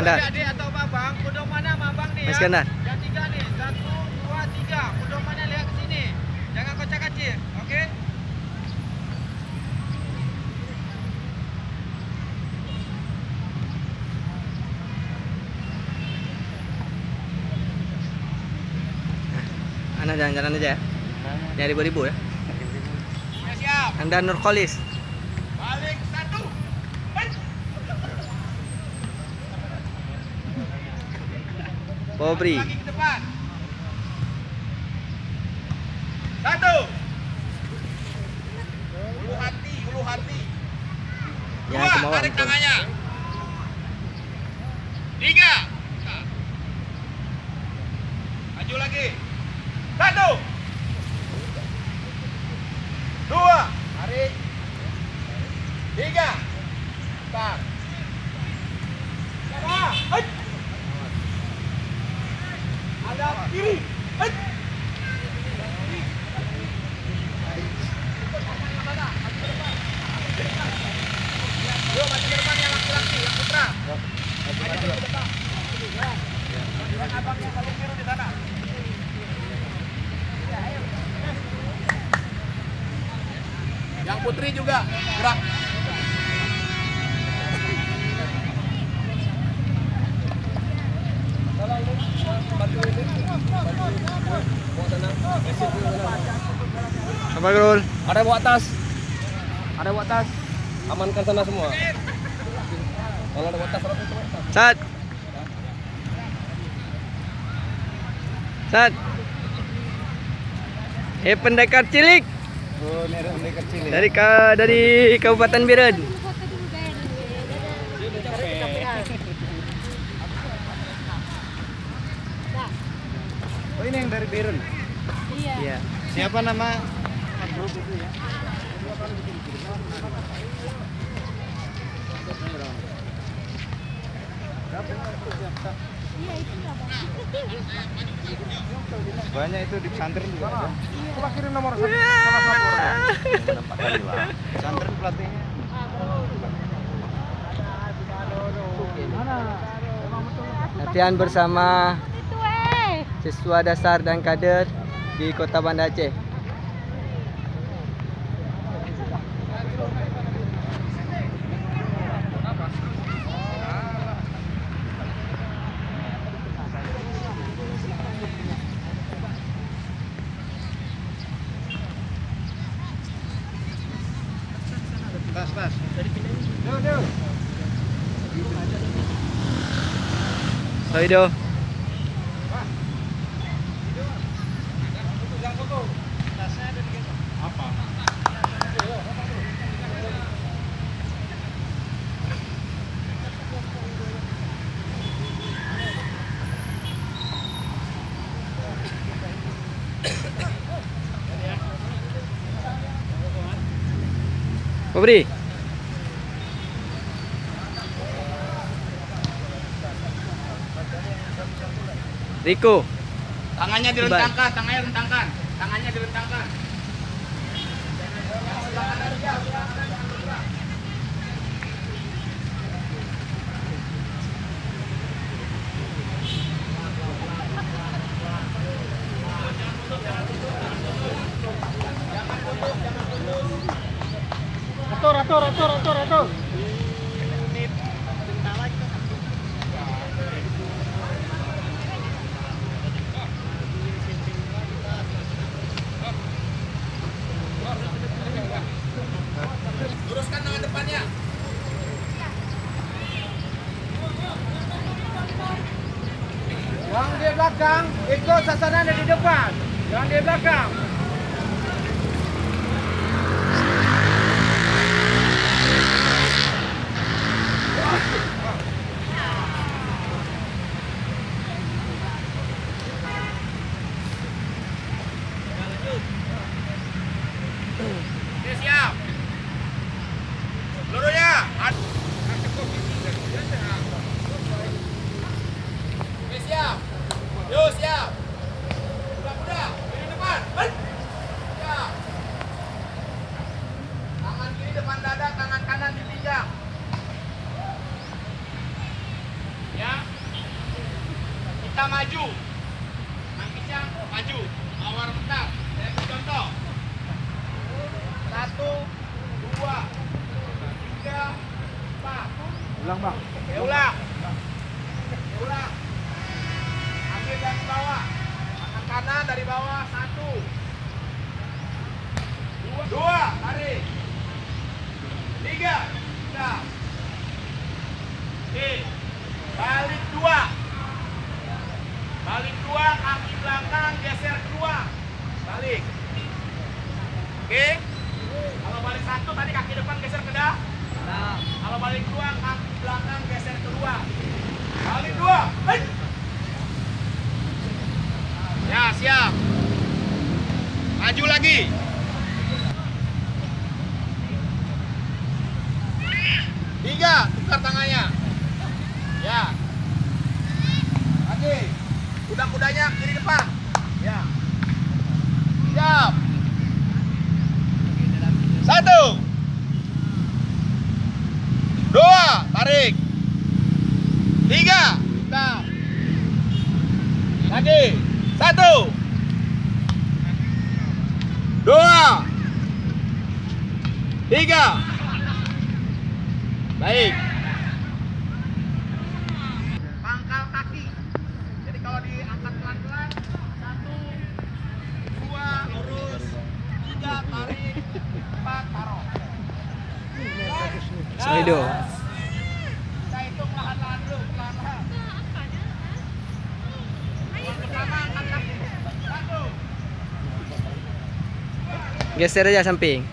Iskandar. Adik atau babang, pudong mana abang nih ya? Iskandar. Yang 3 nih, 1, 2, 3. Pudong mana lihat ke sini. Jangan kocak-kacir, oke? Anda jalan-jalan aja ya. Nyari ribu-ribu ya. Ya siap. Anda Nurkolis. Balik 1. Pobri. Lagi ke depan. 1. Ulu hati, ulu hati. Jangan 2, ke bawah, tarik betul. tangannya. 3. Maju lagi. 1. 2. Tarik. 3. Start. Ada kiri. Yuk, maju ke depan yang laki-laki, yang putra. Maju ke depan. Dengan abang yang paling biru di sana. Yang putri juga gerak. Apa Grul? Ada bawa tas. Ada bawa tas. Amankan sana semua. Kalau ada bawa tas, ada bawa tas. Sat. Sat. Pendekar cilik Oh, ini kecil ya. dari Kabupaten Biren. Oh, ini yang dari Biren. Iya. Siapa nama grup itu ya? Banyak itu di pesantren juga ada. Coba kirim nomor salah satu orang. Nampak kali lah. Pesantren pelatihnya. Latihan bersama siswa dasar dan kader di Kota Banda Aceh. Tas. Soido. Pobri. Riko. Tangannya direntangkan, tangannya direntangkan. Atur. Luruskan tangan depannya. Yang di belakang ikut sasaran di depan. Yang di belakang. Oke, siap. Seluruhnya. Oke, siap. Yuk, siap. Kuda-kuda, di depan. Kuda maju. Kakinya maju. Awar bentar. Saya beri contoh. 1, 2, 3, 4. Ulang bang. Ya ulang. Ulang. Ambil dari bawah. Tangan kanan dari bawah. 1, 2, tarik. 3, sudah. Oke. Balik 2. Balik 2, kaki belakang geser kedua. Balik. Oke. Kalau balik 1 tadi kaki depan geser ke dah. Nah, kalau balik 2 kaki belakang geser kedua. Balik 2. Hei. Ya, siap. Maju lagi. 3, tukar tangannya. Ya. Lagi. Kuda-kudanya kiri depan. Ya. Siap. 1, 2, tarik. 3, tukar. Lagi. 1, 2, 3. Baik. Pangkal kaki. Jadi kalau diangkat pelan-pelan, 1, 2, lurus, 3, tarik, 4, taruh. Sohido. Kita hitung lahan-lahan dulu, perlahan-lahan. Yang pertama angkat kaki. 1. Geser aja samping.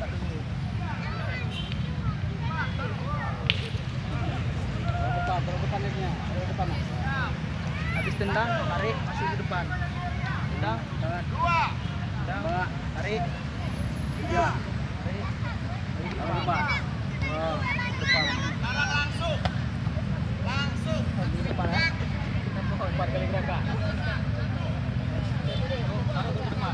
Habis tendang, tarik, masih di depan. Tendang, jalan. 2. Tendang, tarik. 3. Tarik. Tarik depan. Wow, depan. Sekarang langsung. Langsung. Di depan ya. 4 kali gerakan. Taruh ke depan.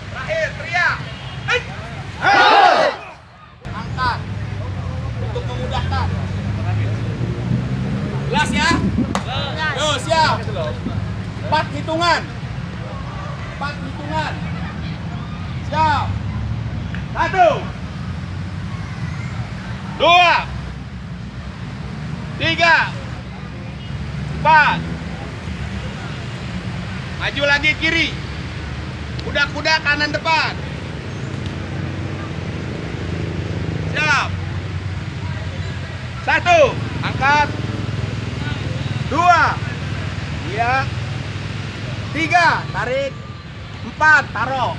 Terakhir, teriak. Angkat. Untuk memudahkan. Jelas ya? Yo, siap. 4 hitungan. 4 hitungan. Siap. 1, 2, 3, 4. Maju lagi kiri. Kuda-kuda kanan depan. Siap. 1, angkat. 2, iya. 3, tarik. 4, taruh.